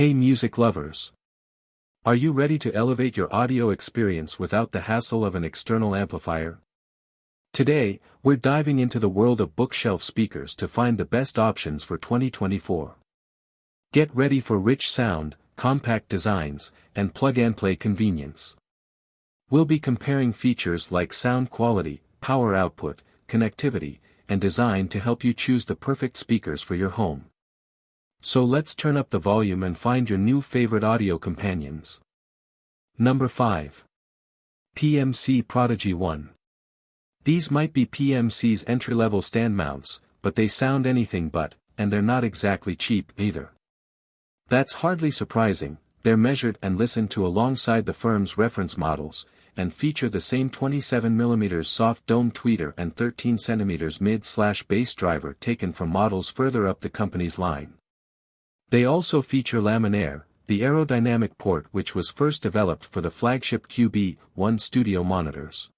Hey music lovers! Are you ready to elevate your audio experience without the hassle of an external amplifier? Today, we're diving into the world of bookshelf speakers to find the best options for 2024. Get ready for rich sound, compact designs, and plug-and-play convenience. We'll be comparing features like sound quality, power output, connectivity, and design to help you choose the perfect speakers for your home. So let's turn up the volume and find your new favorite audio companions. Number 5. PMC Prodigy 1. These might be PMC's entry-level stand mounts, but they sound anything but, and they're not exactly cheap either. That's hardly surprising. They're measured and listened to alongside the firm's reference models, and feature the same 27mm soft dome tweeter and 13cm mid/bass driver taken from models further up the company's line. They also feature Laminaire, the aerodynamic port which was first developed for the flagship QB1 studio monitors.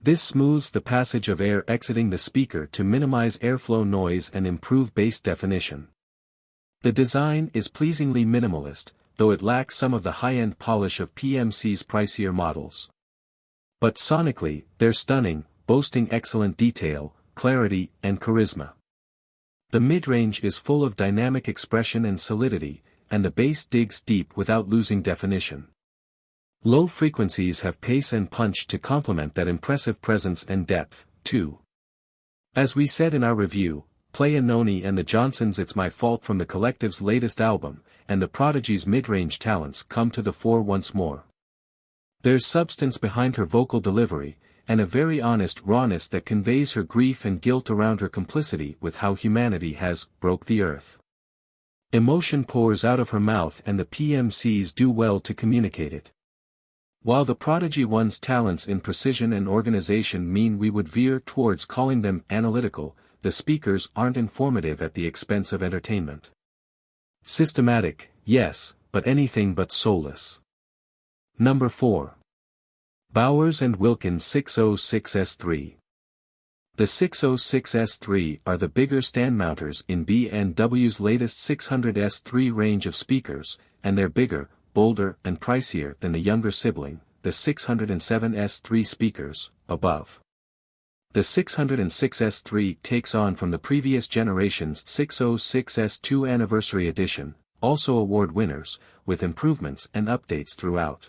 This smooths the passage of air exiting the speaker to minimize airflow noise and improve bass definition. The design is pleasingly minimalist, though it lacks some of the high-end polish of PMC's pricier models. But sonically, they're stunning, boasting excellent detail, clarity, and charisma. The mid-range is full of dynamic expression and solidity, and the bass digs deep without losing definition. Low frequencies have pace and punch to complement that impressive presence and depth, too. As we said in our review, play a Noni and the Johnsons' It's My Fault from the collective's latest album, and the Prodigy's mid-range talents come to the fore once more. There's substance behind her vocal delivery, and a very honest rawness that conveys her grief and guilt around her complicity with how humanity has broke the earth. Emotion pours out of her mouth and the PMCs do well to communicate it. While the Prodigy One's talents in precision and organization mean we would veer towards calling them analytical, the speakers aren't informative at the expense of entertainment. Systematic, yes, but anything but soulless. Number 4. Bowers & Wilkins 606S3. The 606S3 are the bigger stand mounters in B&W's latest 600S3 range of speakers, and they're bigger, bolder, and pricier than the younger sibling, the 607S3 speakers, above. The 606S3 takes on from the previous generation's 606S2 Anniversary Edition, also award winners, with improvements and updates throughout.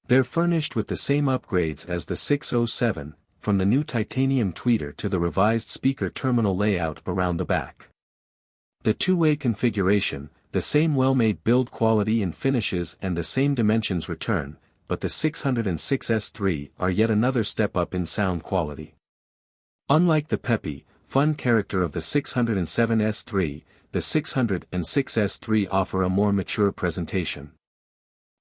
They're furnished with the same upgrades as the 607, from the new titanium tweeter to the revised speaker terminal layout around the back. The two-way configuration, the same well-made build quality and finishes and the same dimensions return, but the 606S3 are yet another step up in sound quality. Unlike the peppy, fun character of the 607S3, the 606S3 offer a more mature presentation.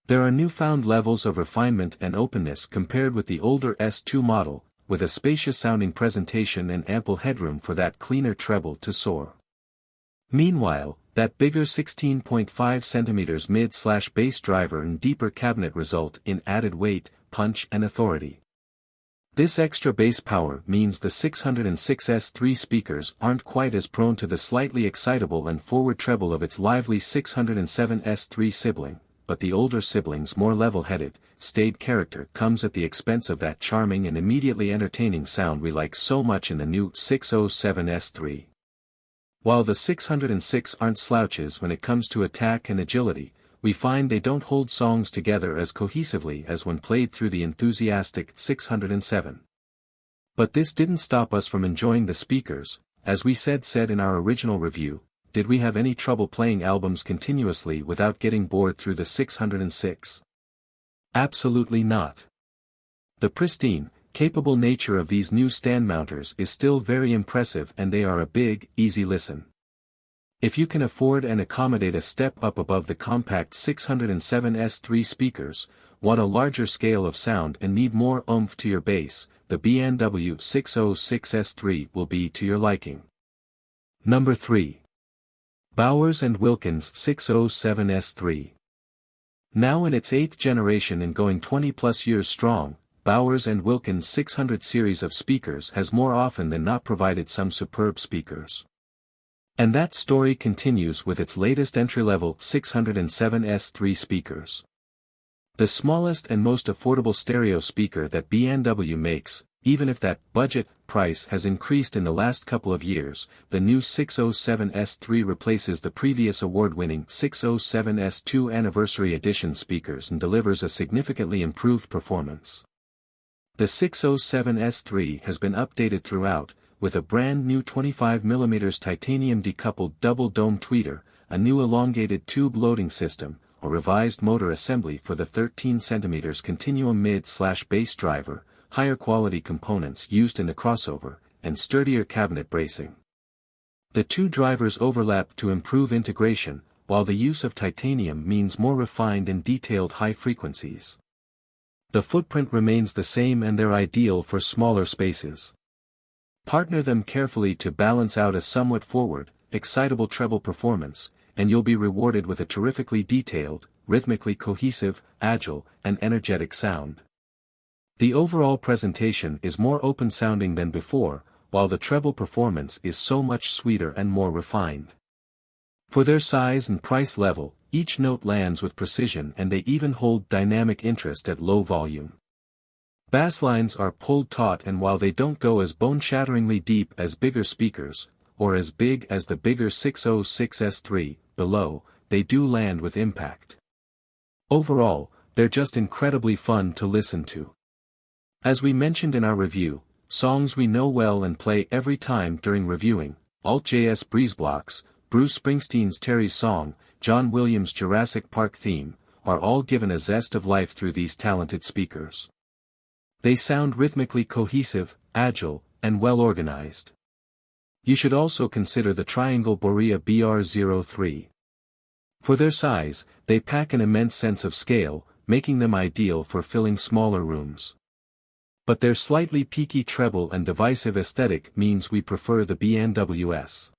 There are newfound levels of refinement and openness compared with the older S2 model, with a spacious-sounding presentation and ample headroom for that cleaner treble to soar. Meanwhile, that bigger 16.5cm mid/bass driver and deeper cabinet result in added weight, punch and authority. This extra bass power means the 606S3 speakers aren't quite as prone to the slightly excitable and forward treble of its lively 607S3 sibling. But the older sibling's more level-headed, staid character comes at the expense of that charming and immediately entertaining sound we like so much in the new 607S3. While the 606 aren't slouches when it comes to attack and agility, we find they don't hold songs together as cohesively as when played through the enthusiastic 607. But this didn't stop us from enjoying the speakers. As we said in our original review, did we have any trouble playing albums continuously without getting bored through the 606? Absolutely not. The pristine, capable nature of these new stand mounters is still very impressive and they are a big, easy listen. If you can afford and accommodate a step up above the compact 607S3 speakers, want a larger scale of sound and need more oomph to your bass, the B&W 606S3 will be to your liking. Number 3. Bowers & Wilkins 607S3. Now in its 8th generation and going 20+ years strong, Bowers & Wilkins 600 series of speakers has more often than not provided some superb speakers. And that story continues with its latest entry-level 607S3 speakers. The smallest and most affordable stereo speaker that B&W makes, even if that budget price has increased in the last couple of years. The new 607S3 replaces the previous award-winning 607S2 Anniversary Edition speakers and delivers a significantly improved performance. The 607S3 has been updated throughout, with a brand new 25mm titanium decoupled double-dome tweeter, a new elongated tube loading system, a revised motor assembly for the 13cm continuum mid/bass driver, higher quality components used in the crossover, and sturdier cabinet bracing. The two drivers overlap to improve integration, while the use of titanium means more refined and detailed high frequencies. The footprint remains the same and they're ideal for smaller spaces. Partner them carefully to balance out a somewhat forward, excitable treble performance, and you'll be rewarded with a terrifically detailed, rhythmically cohesive, agile, and energetic sound. The overall presentation is more open-sounding than before, while the treble performance is so much sweeter and more refined. For their size and price level, each note lands with precision and they even hold dynamic interest at low volume. Bass lines are pulled taut, and while they don't go as bone-shatteringly deep as bigger speakers, or as big as the bigger 606S3, below, they do land with impact. Overall, they're just incredibly fun to listen to. As we mentioned in our review, songs we know well and play every time during reviewing, Alt.js Breezeblocks, Bruce Springsteen's Terry's Song, John Williams' Jurassic Park theme, are all given a zest of life through these talented speakers. They sound rhythmically cohesive, agile, and well organized. You should also consider the Triangle Borea BR03. For their size, they pack an immense sense of scale, making them ideal for filling smaller rooms. But their slightly peaky treble and divisive aesthetic means we prefer the B&WS.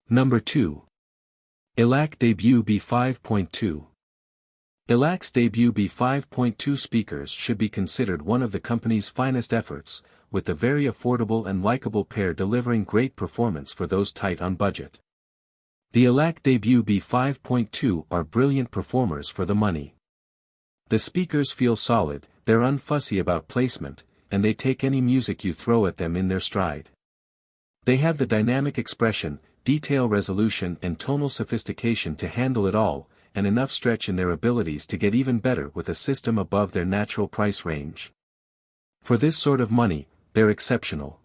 Number 2. ELAC Debut B5.2. ELAC's Debut B5.2 speakers should be considered one of the company's finest efforts, with the very affordable and likable pair delivering great performance for those tight on budget. The ELAC Debut B5.2 are brilliant performers for the money. The speakers feel solid, they're unfussy about placement, and they take any music you throw at them in their stride. They have the dynamic expression, detail resolution and tonal sophistication to handle it all, and enough stretch in their abilities to get even better with a system above their natural price range. For this sort of money, they're exceptional.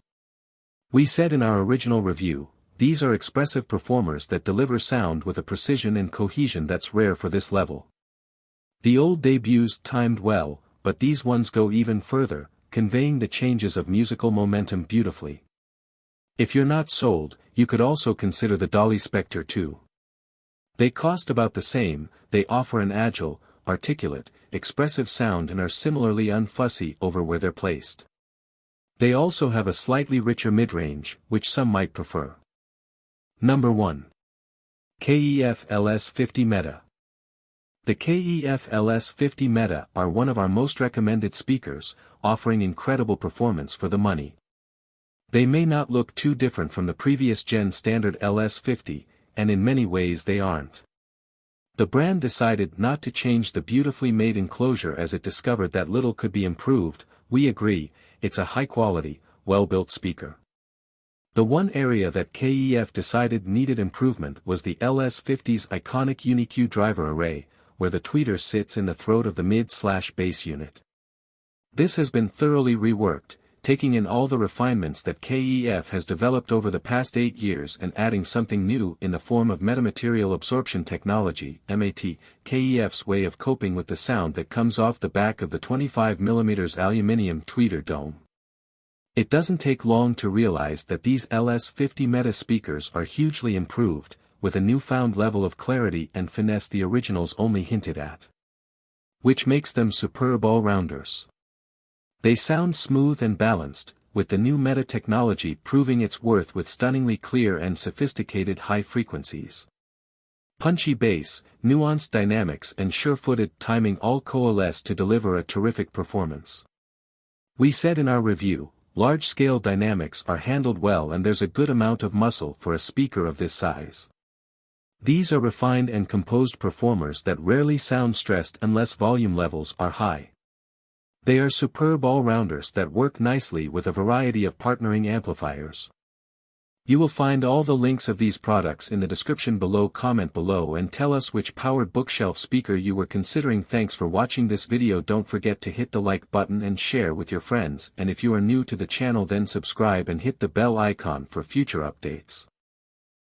We said in our original review, these are expressive performers that deliver sound with a precision and cohesion that's rare for this level. The old debuts timed well, but these ones go even further, conveying the changes of musical momentum beautifully. If you're not sold, you could also consider the Dolly Spectre 2. They cost about the same, they offer an agile, articulate, expressive sound and are similarly unfussy over where they're placed. They also have a slightly richer mid-range, which some might prefer. Number 1. KEF LS50 Meta. The KEF LS50 Meta are one of our most recommended speakers, offering incredible performance for the money. They may not look too different from the previous gen standard LS50, and in many ways they aren't. The brand decided not to change the beautifully made enclosure as it discovered that little could be improved. We agree, it's a high-quality, well-built speaker. The one area that KEF decided needed improvement was the LS50's iconic UniQ driver array, where the tweeter sits in the throat of the mid/bass unit. This has been thoroughly reworked, taking in all the refinements that KEF has developed over the past 8 years and adding something new in the form of metamaterial absorption technology, MAT, KEF's way of coping with the sound that comes off the back of the 25mm aluminum tweeter dome. It doesn't take long to realize that these LS50 Meta speakers are hugely improved, with a newfound level of clarity and finesse the originals only hinted at. Which makes them superb all-rounders. They sound smooth and balanced, with the new Meta technology proving its worth with stunningly clear and sophisticated high frequencies. Punchy bass, nuanced dynamics and sure-footed timing all coalesce to deliver a terrific performance. We said in our review, large-scale dynamics are handled well and there's a good amount of muscle for a speaker of this size. These are refined and composed performers that rarely sound stressed unless volume levels are high. They are superb all-rounders that work nicely with a variety of partnering amplifiers. You will find all the links of these products in the description below. Comment below and tell us which powered bookshelf speaker you were considering. Thanks for watching this video. Don't forget to hit the like button and share with your friends, and if you are new to the channel then subscribe and hit the bell icon for future updates.